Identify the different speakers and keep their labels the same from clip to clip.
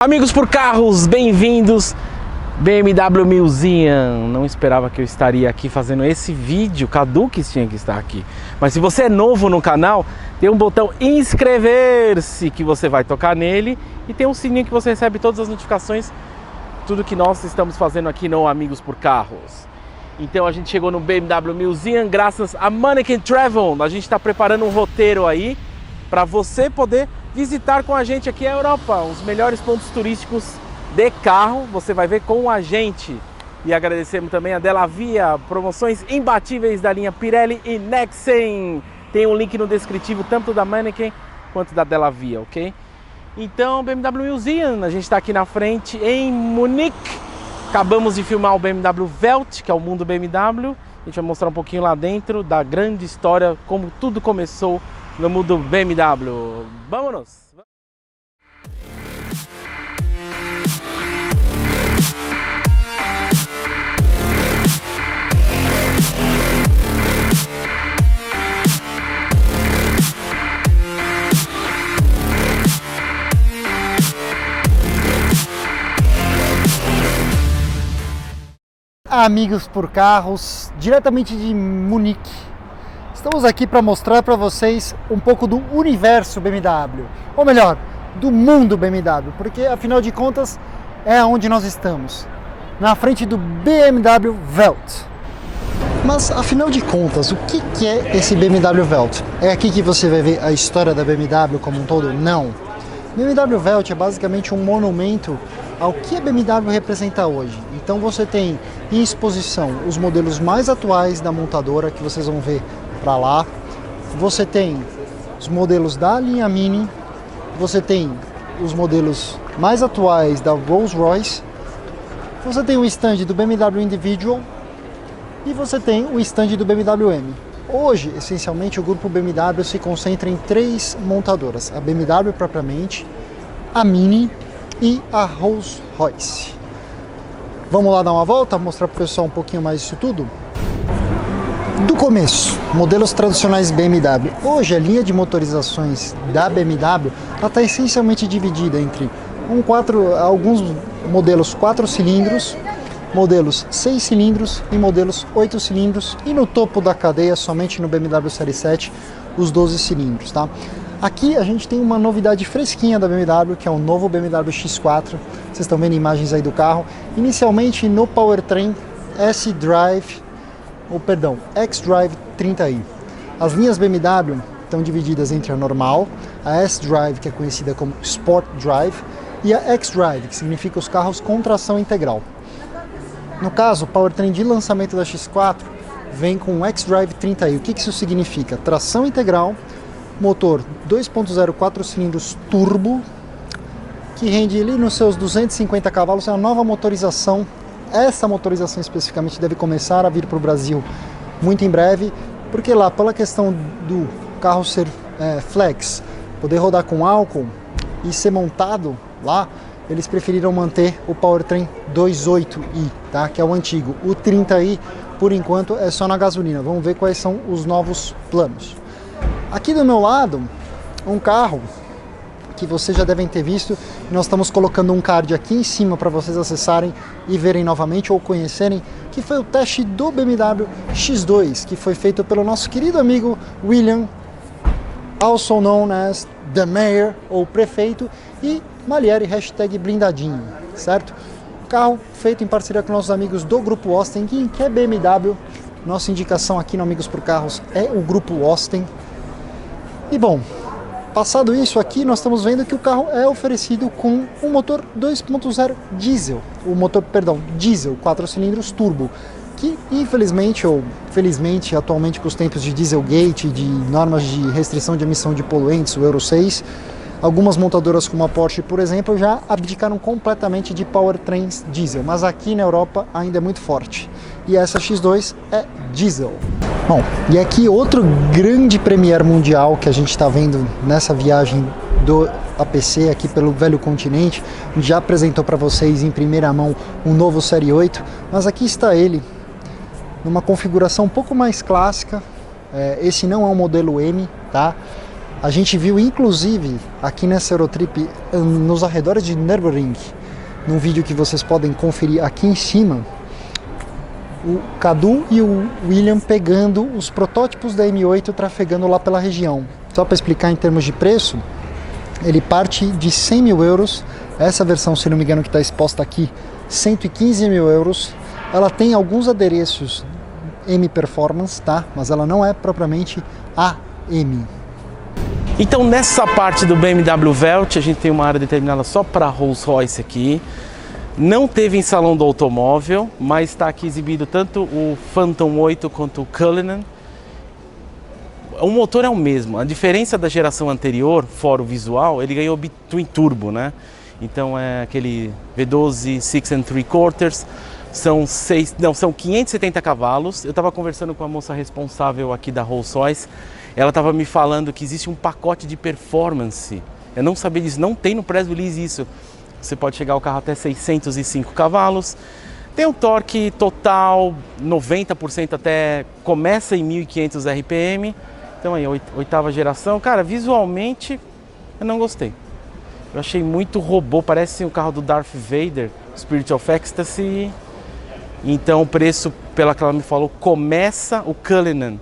Speaker 1: Amigos por carros, bem-vindos! BMW Museum. Não esperava que eu estaria aqui fazendo esse vídeo, Cadu que tinha que estar aqui. Mas se você é novo no canal, tem um botão inscrever-se que você vai tocar nele e tem um sininho que você recebe todas as notificações, tudo que nós estamos fazendo aqui no Amigos por Carros. Então a gente chegou no BMW Museum graças a Manneken Travel. A gente está preparando um roteiro aí para você poder visitar com a gente aqui a Europa, os melhores pontos turísticos de carro, você vai ver com a gente. E agradecemos também a Delavia, promoções imbatíveis da linha Pirelli e Nexen. Tem um link no descritivo tanto da Manneken quanto da Delavia, ok? Então, BMW Museum, a gente está aqui na frente em Munique. Acabamos de filmar o BMW Welt, que é o mundo BMW. A gente vai mostrar um pouquinho lá dentro da grande história, como tudo começou no mundo BMW. Vamos!
Speaker 2: Amigos por carros, diretamente de Munique. Estamos aqui para mostrar para vocês um pouco do universo BMW, ou melhor, do mundo BMW, porque afinal de contas é onde nós estamos, na frente do BMW Welt. Mas afinal de contas, o que é esse BMW Welt? É aqui que você vai ver a história da BMW como um todo? Não. BMW Welt é basicamente um monumento ao que a BMW representa hoje. Então você tem em exposição os modelos mais atuais da montadora, que vocês vão ver para lá. Você tem os modelos da linha Mini, você tem os modelos mais atuais da Rolls-Royce, você tem o stand do BMW Individual e você tem o stand do BMW M. Hoje, essencialmente, o grupo BMW se concentra em três montadoras: a BMW propriamente, a Mini e a Rolls-Royce. Vamos lá dar uma volta, mostrar para o pessoal um pouquinho mais disso tudo? Do começo, modelos tradicionais BMW. Hoje a linha de motorizações da BMW está essencialmente dividida entre alguns modelos 4 cilindros, modelos 6 cilindros e modelos 8 cilindros, e no topo da cadeia, somente no BMW Série 7, os 12 cilindros, tá? Aqui a gente tem uma novidade fresquinha da BMW, que é o novo BMW X4. Vocês estão vendo imagens aí do carro. Inicialmente no powertrain xDrive 30i. As linhas BMW estão divididas entre a normal, a S-Drive, que é conhecida como Sport Drive, e a X-Drive, que significa os carros com tração integral. No caso, o powertrain de lançamento da X4 vem com o xDrive 30i. O que isso significa? Tração integral, motor 2.0 4 cilindros turbo, que rende ali nos seus 250 cavalos, é uma nova motorização. Essa motorização especificamente deve começar a vir para o Brasil muito em breve, porque lá, pela questão do carro ser flex, poder rodar com álcool e ser montado lá, eles preferiram manter o powertrain 2.8i, tá? Que é o antigo. O 30i, por enquanto, é só na gasolina. Vamos ver quais são os novos planos. Aqui do meu lado, um carro que vocês já devem ter visto. Nós estamos colocando um card aqui em cima para vocês acessarem e verem novamente ou conhecerem, que foi o teste do BMW X2, que foi feito pelo nosso querido amigo William, also known as The Mayor, ou prefeito, e Malieri, hashtag blindadinho, certo? Carro feito em parceria com nossos amigos do Grupo Osten, que é BMW. Nossa indicação aqui no Amigos por Carros é o Grupo Osten. E bom, passado isso aqui, nós estamos vendo que o carro é oferecido com um motor 2.0 diesel, diesel 4 cilindros turbo, que infelizmente ou felizmente, atualmente com os tempos de Dieselgate, de normas de restrição de emissão de poluentes, o Euro 6, algumas montadoras como a Porsche, por exemplo, já abdicaram completamente de powertrains diesel, mas aqui na Europa ainda é muito forte. E essa X2 é diesel. Bom, e aqui outro grande premier mundial que a gente está vendo nessa viagem do APC aqui pelo velho continente. A gente já apresentou para vocês em primeira mão um novo Série 8, mas aqui está ele, numa configuração um pouco mais clássica. Esse não é um modelo M, tá? A gente viu, inclusive, aqui nessa Eurotrip, nos arredores de Nürburgring, num vídeo que vocês podem conferir aqui em cima, o Cadu e o William pegando os protótipos da M8 trafegando lá pela região. Só para explicar em termos de preço, ele parte de 100 mil euros, essa versão, se não me engano, que está exposta aqui, 115 mil euros. Ela tem alguns adereços M Performance, tá? Mas ela não é propriamente AM.
Speaker 1: Então nessa parte do BMW Welt, a gente tem uma área determinada só para Rolls-Royce aqui. Não teve em salão do automóvel, mas está aqui exibido tanto o Phantom 8 quanto o Cullinan. O motor é o mesmo, a diferença da geração anterior, fora o visual, ele ganhou Twin Turbo, né? Então é aquele V12 6 3/4, são 570 cavalos. Eu estava conversando com a moça responsável aqui da Rolls-Royce, ela estava me falando que existe um pacote de performance. Eu não sabia disso, não tem no press release isso. Você pode chegar ao carro até 605 cavalos. Tem um torque total, 90% até, começa em 1500 RPM. Então aí, oitava geração. Cara, visualmente eu não gostei. Eu achei muito robô, parece o carro do Darth Vader, Spirit of Ecstasy. Então o preço, pela que ela me falou, começa o Cullinan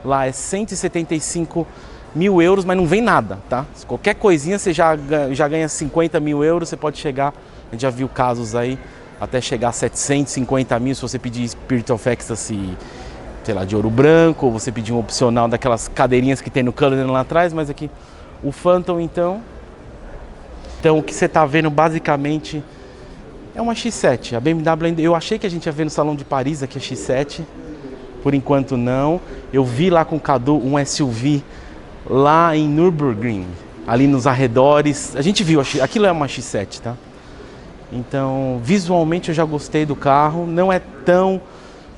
Speaker 1: lá é 175 mil euros, mas não vem nada, tá? Qualquer coisinha você já ganha 50 mil euros, você pode chegar, a gente já viu casos aí, até chegar a 750 mil se você pedir Spirit of Ecstasy, sei lá, de ouro branco, ou você pedir um opcional daquelas cadeirinhas que tem no Cullinan lá atrás, mas aqui o Phantom então o que você está vendo basicamente é uma X7. A BMW, eu achei que a gente ia ver no Salão de Paris aqui a X7, por enquanto não. Eu vi lá com o Cadu um SUV lá em Nürburgring, ali nos arredores. A gente viu, aquilo é uma X7, tá? Então, visualmente eu já gostei do carro, não é tão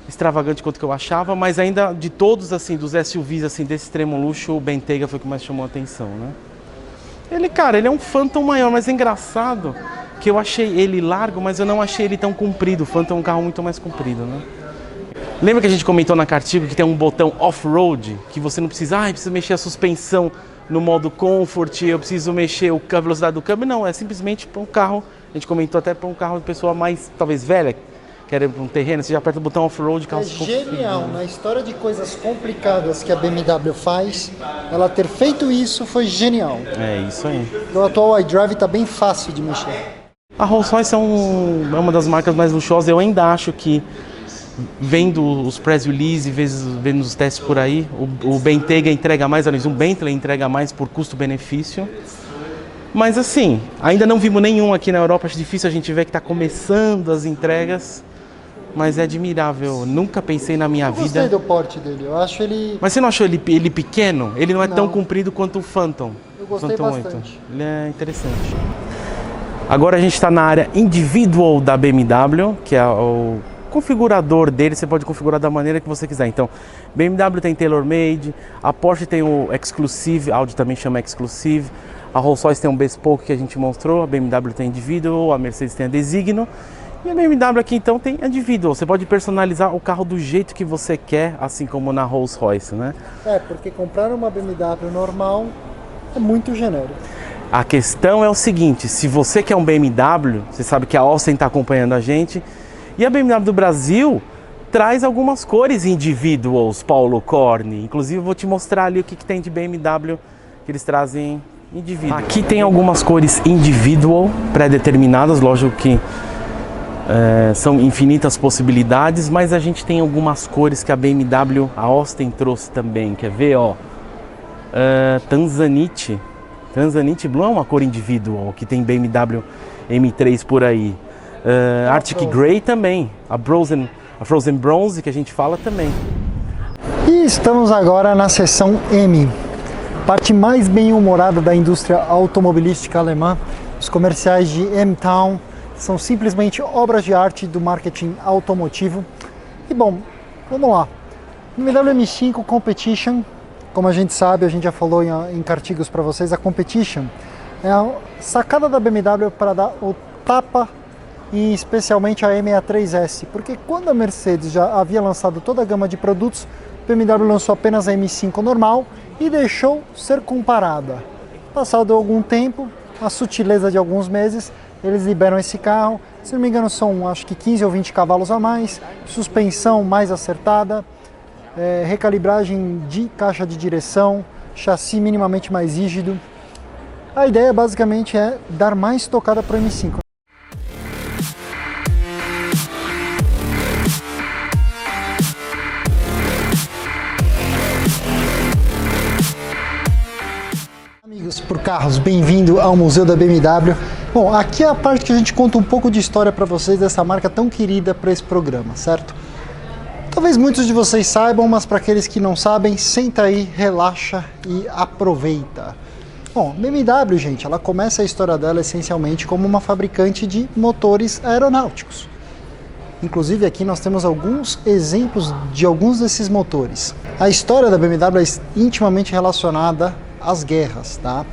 Speaker 1: extravagante quanto que eu achava, mas ainda de todos, assim, dos SUVs, assim, desse extremo luxo, o Bentayga foi o que mais chamou a atenção, né? Ele é um Phantom maior, mas é engraçado que eu achei ele largo, mas eu não achei ele tão comprido. O Phantom é um carro muito mais comprido, né? Lembra que a gente comentou na Cartigo que tem um botão off-road, que você não precisa, precisa mexer a suspensão no modo comfort, eu preciso mexer a velocidade do câmbio? Não, é simplesmente para um carro, a gente comentou até para um carro de pessoa mais, talvez velha, quer ir para um terreno, você já aperta o botão off-road.
Speaker 2: É genial, na história de coisas complicadas que a BMW faz, ela ter feito isso foi genial.
Speaker 1: É isso aí.
Speaker 2: O atual iDrive está bem fácil de mexer.
Speaker 1: A Rolls-Royce é uma das marcas mais luxuosas, eu ainda acho que, vendo os press release, vendo os testes por aí, o Bentayga entrega mais, um Bentley entrega mais por custo-benefício. Mas assim, ainda não vimos nenhum aqui na Europa, acho difícil a gente ver que está começando as entregas, mas é admirável, nunca pensei na minha vida.
Speaker 2: Eu gostei do porte dele, eu acho ele...
Speaker 1: Mas você não achou ele pequeno? Ele não é tão comprido quanto o Phantom.
Speaker 2: Eu gostei bastante.
Speaker 1: Ele é interessante. Agora a gente está na área individual da BMW, que é o configurador dele, você pode configurar da maneira que você quiser. Então, BMW tem tailor-made, a Porsche tem o Exclusive, a Audi também chama Exclusive, a Rolls-Royce tem um Bespoke que a gente mostrou, a BMW tem Individual, a Mercedes tem a Designo, e a BMW aqui então tem Individual. Você pode personalizar o carro do jeito que você quer, assim como na Rolls-Royce, né?
Speaker 2: É, porque comprar uma BMW normal é muito genérico.
Speaker 1: A questão é o seguinte, se você quer um BMW, você sabe que a Austin está acompanhando a gente, e a BMW do Brasil traz algumas cores individuals, Paulo Corne. Inclusive eu vou te mostrar ali o que tem de BMW que eles trazem individual. Aqui tem algumas cores individual pré-determinadas, lógico que são infinitas possibilidades, mas a gente tem algumas cores que a BMW, a Austin trouxe também. Quer ver, ó? Tanzanite Blue é uma cor individual, que tem BMW M3 por aí. Arctic Grey também, a Frozen Bronze que a gente fala também.
Speaker 2: E estamos agora na seção M, parte mais bem-humorada da indústria automobilística alemã. Os comerciais de M-Town são simplesmente obras de arte do marketing automotivo. E bom, vamos lá. BMW M5 Competition, como a gente sabe, a gente já falou em artigos para vocês, a Competition é a sacada da BMW para dar o tapa e especialmente a M63S, porque quando a Mercedes já havia lançado toda a gama de produtos, a BMW lançou apenas a M5 normal e deixou ser comparada. Passado algum tempo, a sutileza de alguns meses, eles liberam esse carro, se não me engano são acho que 15 ou 20 cavalos a mais, suspensão mais acertada, recalibragem de caixa de direção, chassi minimamente mais rígido. A ideia basicamente é dar mais tocada para o M5. Amigos por carros, bem-vindo ao Museu da BMW. Bom, aqui é a parte que a gente conta um pouco de história para vocês dessa marca tão querida para esse programa, certo? Talvez muitos de vocês saibam, mas para aqueles que não sabem, senta aí, relaxa e aproveita. Bom, BMW, gente, ela começa a história dela essencialmente como uma fabricante de motores aeronáuticos. Inclusive aqui nós temos alguns exemplos de alguns desses motores. A história da BMW é intimamente relacionada às guerras, tá?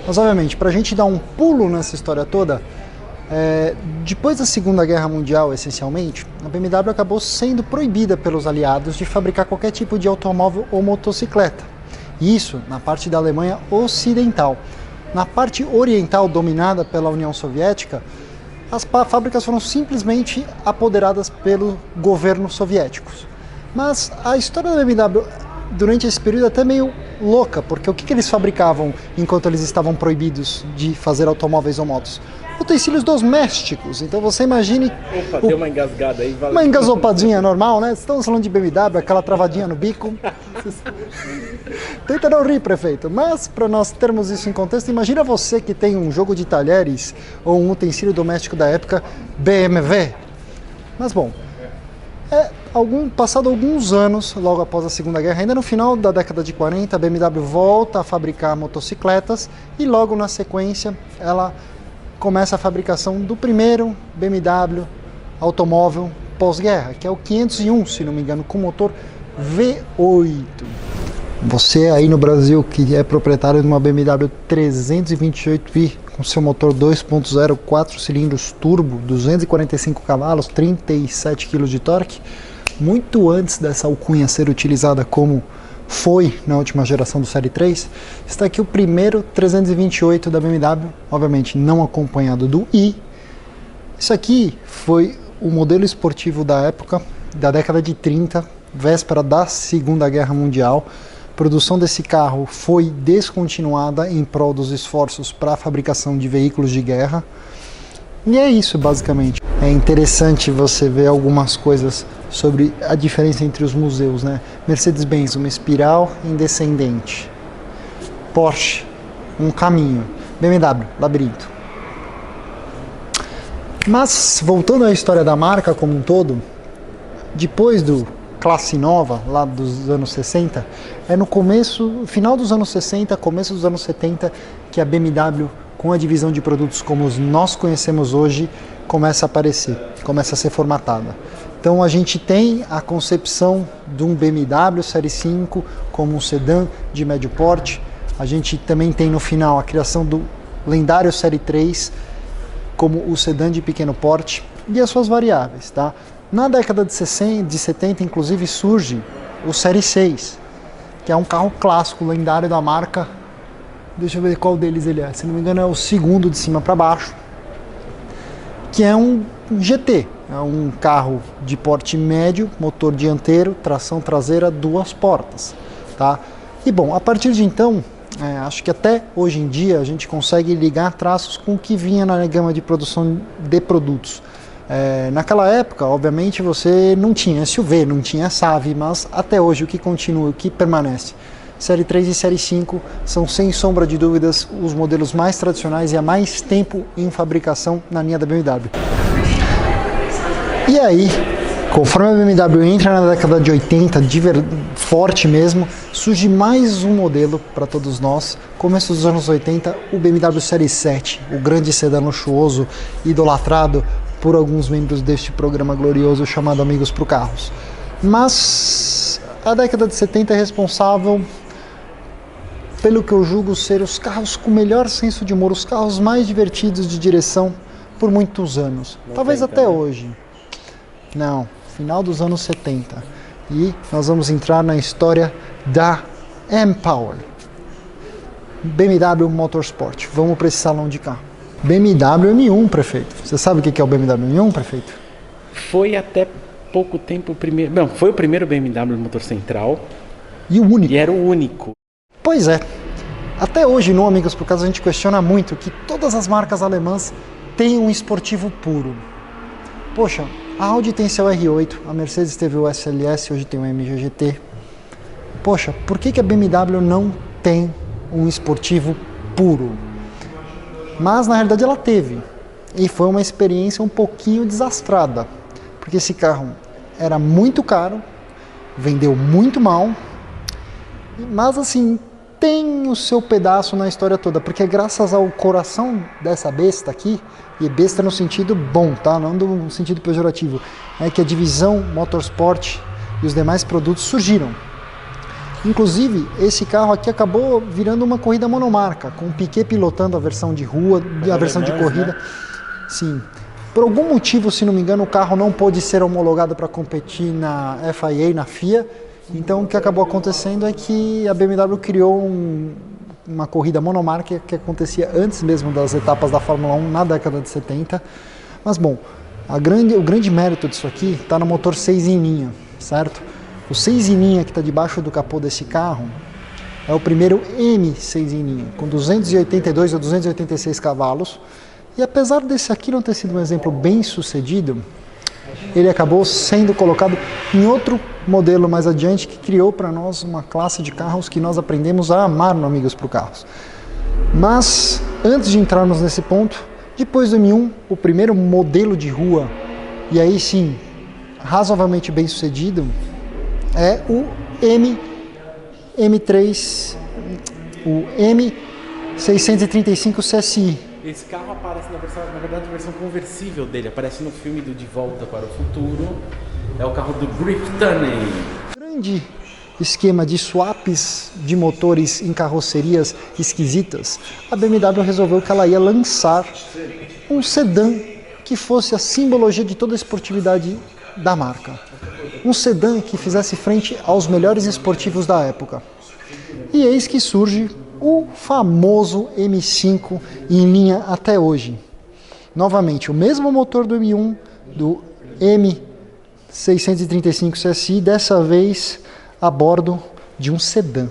Speaker 2: Mas obviamente, para a gente dar um pulo nessa história toda, depois da Segunda Guerra Mundial, essencialmente, a BMW acabou sendo proibida pelos aliados de fabricar qualquer tipo de automóvel ou motocicleta. Isso na parte da Alemanha Ocidental. Na parte oriental, dominada pela União Soviética, as fábricas foram simplesmente apoderadas pelos governos soviéticos. Mas a história da BMW durante esse período é até meio louca, porque o que eles fabricavam enquanto eles estavam proibidos de fazer automóveis ou motos? Utensílios domésticos. Então você imagine...
Speaker 1: Opa, deu uma engasgada aí.
Speaker 2: Uma engasopadinha normal, né? Estamos falando de BMW, aquela travadinha no bico. Tenta não rir, prefeito. Mas para nós termos isso em contexto, imagina você que tem um jogo de talheres ou um utensílio doméstico da época BMW. Mas bom, passado alguns anos, logo após a Segunda Guerra, ainda no final da década de 40, a BMW volta a fabricar motocicletas e logo na sequência ela começa a fabricação do primeiro BMW automóvel pós-guerra, que é o 501, se não me engano, com motor V8. Você aí no Brasil que é proprietário de uma BMW 328i com seu motor 2.0, 4 cilindros turbo, 245 cavalos, 37 kg de torque, muito antes dessa alcunha ser utilizada como foi na última geração do Série 3, está aqui o primeiro 328 da BMW, obviamente não acompanhado do i. Isso aqui foi o modelo esportivo da época, da década de 30, véspera da Segunda Guerra Mundial. A produção desse carro foi descontinuada em prol dos esforços para a fabricação de veículos de guerra. E é isso, basicamente. É interessante você ver algumas coisas sobre a diferença entre os museus, né? Mercedes-Benz, uma espiral indescendente. Porsche, um caminho. BMW, labirinto. Mas, voltando à história da marca como um todo, depois do Classe Nova, lá dos anos 60, é no final dos anos 60, começo dos anos 70, que a BMW, com a divisão de produtos como nós conhecemos hoje, começa a aparecer, começa a ser formatada. Então a gente tem a concepção de um BMW Série 5 como um sedã de médio porte. A gente também tem no final a criação do lendário Série 3 como o sedã de pequeno porte e as suas variáveis, tá? Na década de 70, inclusive, surge o Série 6, que é um carro clássico, lendário da marca. Deixa eu ver qual deles ele é. Se não me engano é o segundo de cima para baixo, que é um GT. É um carro de porte médio, motor dianteiro, tração traseira, 2 portas, tá? E bom, a partir de então, acho que até hoje em dia a gente consegue ligar traços com o que vinha na gama de produção de produtos. Naquela época, obviamente, você não tinha SUV, não tinha SAV, mas até hoje o que continua, o que permanece? Série 3 e Série 5 são, sem sombra de dúvidas, os modelos mais tradicionais e há mais tempo em fabricação na linha da BMW. E aí, conforme a BMW entra na década de 80, forte mesmo, surge mais um modelo para todos nós. Começo dos anos 80, o BMW Série 7, o grande sedã luxuoso, idolatrado por alguns membros deste programa glorioso chamado Amigos pro Carros. Mas a década de 70 é responsável pelo que eu julgo ser os carros com melhor senso de humor, os carros mais divertidos de direção por muitos anos. Talvez até hoje. Não, final dos anos 70. E nós vamos entrar na história da M-Power. BMW Motorsport. Vamos para esse salão de carro. BMW M1, prefeito. Você sabe o que é o BMW M1, prefeito?
Speaker 1: Foi até pouco tempo o primeiro... Não, foi o primeiro BMW motor central.
Speaker 2: E o único.
Speaker 1: E era o único.
Speaker 2: Pois é. Até hoje, no Amigos por Causa, a gente questiona muito que todas as marcas alemãs têm um esportivo puro. Poxa, a Audi tem seu R8, a Mercedes teve o SLS, hoje tem o MG GT. Poxa, por que a BMW não tem um esportivo puro? Mas na realidade ela teve. E foi uma experiência um pouquinho desastrada. Porque esse carro era muito caro, vendeu muito mal, mas assim, tem o seu pedaço na história toda, porque graças ao coração dessa besta aqui, e besta no sentido bom, tá? Não no sentido pejorativo, é que a divisão Motorsport e os demais produtos surgiram. Inclusive, esse carro aqui acabou virando uma corrida monomarca, com o Piquet pilotando a versão de rua e a versão de corrida. Né? Sim. Por algum motivo, se não me engano, o carro não pôde ser homologado para competir na FIA, na FIA. Então, o que acabou acontecendo é que a BMW criou uma corrida monomarca que acontecia antes mesmo das etapas da Fórmula 1, na década de 70. Mas, bom, o grande mérito disso aqui está no motor 6 em linha, certo? O 6 em linha que está debaixo do capô desse carro é o primeiro M6 em linha, com 282 ou 286 cavalos. E apesar desse aqui não ter sido um exemplo bem sucedido, ele acabou sendo colocado em outro modelo mais adiante que criou para nós uma classe de carros que nós aprendemos a amar no Amigos pro Carros. Mas, antes de entrarmos nesse ponto, depois do M1, o primeiro modelo de rua, e aí sim, razoavelmente bem sucedido, é o M3, o M635 CSI.
Speaker 1: Esse carro aparece na verdade, a versão conversível dele, aparece no filme do De Volta para o Futuro. É o carro do Griff Tunney.
Speaker 2: Grande esquema de swaps de motores em carrocerias esquisitas, a BMW resolveu que ela ia lançar um sedã que fosse a simbologia de toda a esportividade da marca. Um sedã que fizesse frente aos melhores esportivos da época. E eis que surge o famoso M5 em linha até hoje. Novamente, o mesmo motor do M1, do M635 CSI, dessa vez a bordo de um sedã.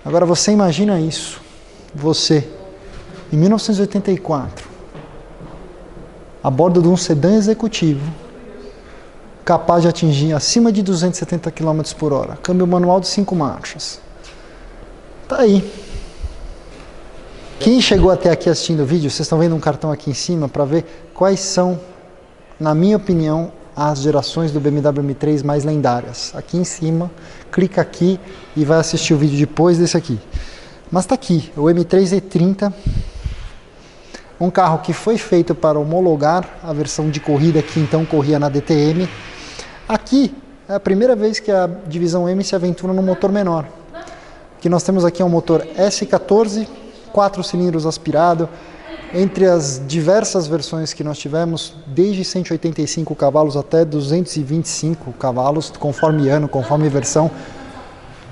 Speaker 2: Agora você imagina isso, você, em 1984, a bordo de um sedã executivo, capaz de atingir acima de 270 km por hora, câmbio manual de 5 marchas. Tá aí. Quem chegou até aqui assistindo o vídeo, vocês estão vendo um cartão aqui em cima para ver quais são, na minha opinião, as gerações do BMW M3 mais lendárias. Aqui em cima, clica aqui e vai assistir o vídeo depois desse aqui. Mas tá aqui, o M3 E30, um carro que foi feito para homologar a versão de corrida que então corria na DTM. Aqui é a primeira vez que a divisão M se aventura num motor menor. O que nós temos aqui é um motor S14, 4 cilindros aspirado, entre as diversas versões que nós tivemos, desde 185 cavalos até 225 cavalos, conforme ano, conforme versão.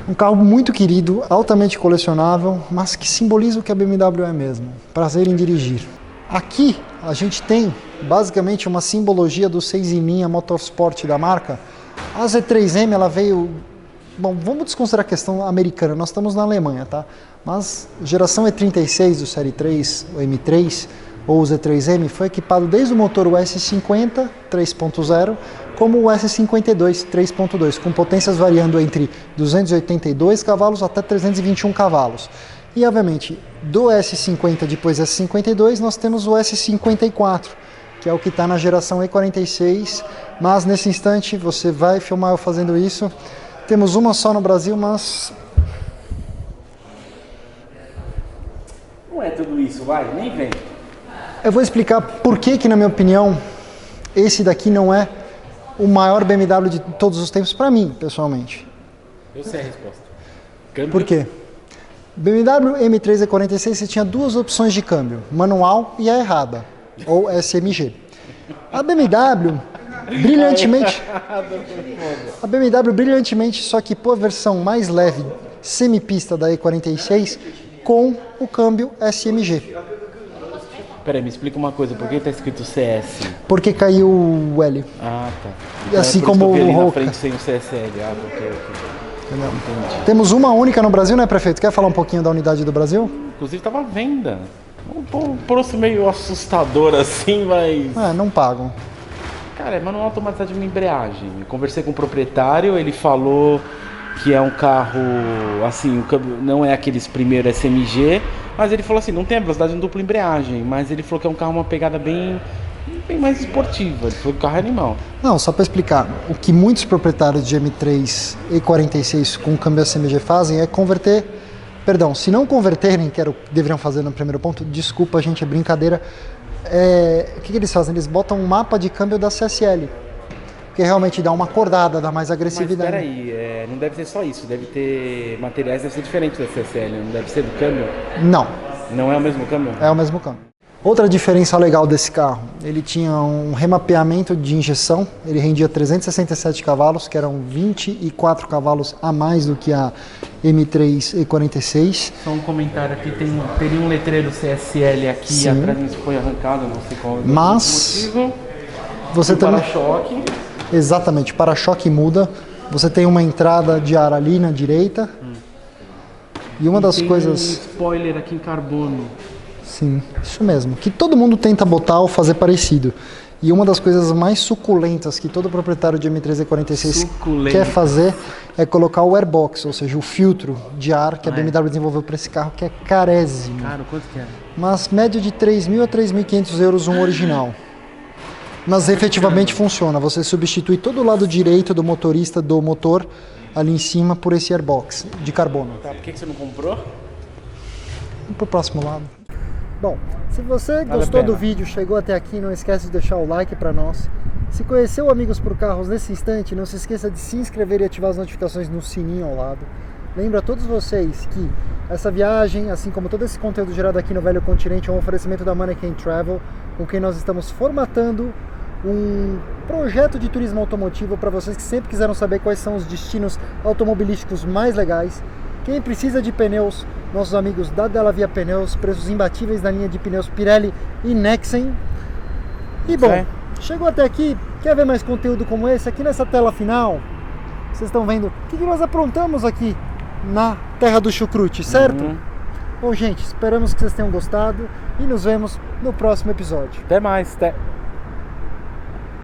Speaker 2: Um carro muito querido, altamente colecionável, mas que simboliza o que a BMW é mesmo, prazer em dirigir. Aqui a gente tem basicamente uma simbologia do 6 em linha Motorsport da marca. A Z3M ela veio... Bom, vamos desconsiderar a questão americana, nós estamos na Alemanha, tá? Mas geração E36 do Série 3, o M3 ou o Z3M, foi equipado desde o motor S50 3.0 como o S52 3.2, com potências variando entre 282 cavalos até 321 cavalos. E, obviamente, do S50 depois S52, nós temos o S54, que é o que está na geração E46, mas nesse instante você vai filmar eu fazendo isso. Temos uma só no Brasil, mas...
Speaker 1: Não é tudo isso, vai, nem vem.
Speaker 2: Eu vou explicar por que, na minha opinião, esse daqui não é o maior BMW de todos os tempos, para mim, pessoalmente.
Speaker 1: Eu sei a resposta. Câmbio.
Speaker 2: Por quê? BMW M3 E46 você tinha duas opções de câmbio, manual e a errada, ou SMG. A BMW... brilhantemente, só que pô, a versão mais leve semipista da E46 com o câmbio SMG.
Speaker 1: Peraí, me explica uma coisa, por que tá escrito CS?
Speaker 2: Porque caiu o L.
Speaker 1: Ah, tá.
Speaker 2: E assim
Speaker 1: é por isso
Speaker 2: como
Speaker 1: que eu vi ali
Speaker 2: o
Speaker 1: na
Speaker 2: Roca.
Speaker 1: frente sem o CSL. Ah, ok. Entendi.
Speaker 2: Temos uma única no Brasil, né, prefeito? Quer falar um pouquinho da unidade do Brasil?
Speaker 1: Inclusive tava à venda. Um preço meio assustador assim, mas...
Speaker 2: Não pagam.
Speaker 1: Cara, é manual automatizado de embreagem. Eu conversei com o proprietário, ele falou que é um carro, assim, o câmbio não é aqueles primeiros SMG, mas ele falou assim, não tem a velocidade de dupla embreagem, mas ele falou que é um carro, uma pegada bem mais esportiva. Ele falou que o carro é animal.
Speaker 2: Não, só para explicar, o que muitos proprietários de M3 E46 com câmbio SMG fazem é converter, perdão, se não converterem, que era o que deveriam fazer no primeiro ponto, desculpa gente, é brincadeira, o que eles fazem? Eles botam um mapa de câmbio da CSL, que realmente dá uma acordada, dá mais agressividade.
Speaker 1: Mas peraí, não deve ser só isso, deve ter materiais, deve ser diferente da CSL, não deve ser do câmbio?
Speaker 2: Não.
Speaker 1: Não é o mesmo câmbio?
Speaker 2: É o mesmo câmbio. Outra diferença legal desse carro, ele tinha um remapeamento de injeção, ele rendia 367 cavalos, que eram 24 cavalos a mais do que a M3 E46.
Speaker 1: Só um comentário aqui, teria um letreiro CSL aqui.
Speaker 2: Sim.
Speaker 1: Atrás, isso foi arrancado, não sei qual é o
Speaker 2: Mas
Speaker 1: motivo.
Speaker 2: você também...
Speaker 1: para-choque.
Speaker 2: Exatamente, para-choque muda, você tem uma entrada de ar ali na direita. E uma das
Speaker 1: tem
Speaker 2: coisas...
Speaker 1: um spoiler aqui em carbono.
Speaker 2: Sim, isso mesmo, que todo mundo tenta botar ou fazer parecido. E uma das coisas mais suculentas que todo proprietário de M3 E46 quer fazer é colocar o airbox, ou seja, o filtro de ar que a BMW desenvolveu para esse carro, que é carésimo.
Speaker 1: Cara, quanto que é?
Speaker 2: Mas média de 3.000 a 3.500 euros um original. Mas efetivamente funciona, você substitui todo o lado direito do motorista do motor ali em cima por esse airbox de carbono.
Speaker 1: Tá, por que você não comprou?
Speaker 2: Vamos pro próximo lado. Bom, se você
Speaker 1: Vale
Speaker 2: gostou
Speaker 1: a pena.
Speaker 2: do vídeo, chegou até aqui, não esquece de deixar o like para nós. Se conheceu Amigos por Carros nesse instante, não se esqueça de se inscrever e ativar as notificações no sininho ao lado. Lembro a todos vocês que essa viagem, assim como todo esse conteúdo gerado aqui no Velho Continente, é um oferecimento da Mannequin Travel, com quem nós estamos formatando um projeto de turismo automotivo para vocês que sempre quiseram saber quais são os destinos automobilísticos mais legais. Quem precisa de pneus, nossos amigos da Della Via Pneus, preços imbatíveis na linha de pneus Pirelli e Nexen. E bom, chegou até aqui, quer ver mais conteúdo como esse? Aqui nessa tela final, vocês estão vendo o que nós aprontamos aqui na Terra do Chucrute, certo? Bom, gente, esperamos que vocês tenham gostado e nos vemos no próximo episódio.
Speaker 1: Até mais, até.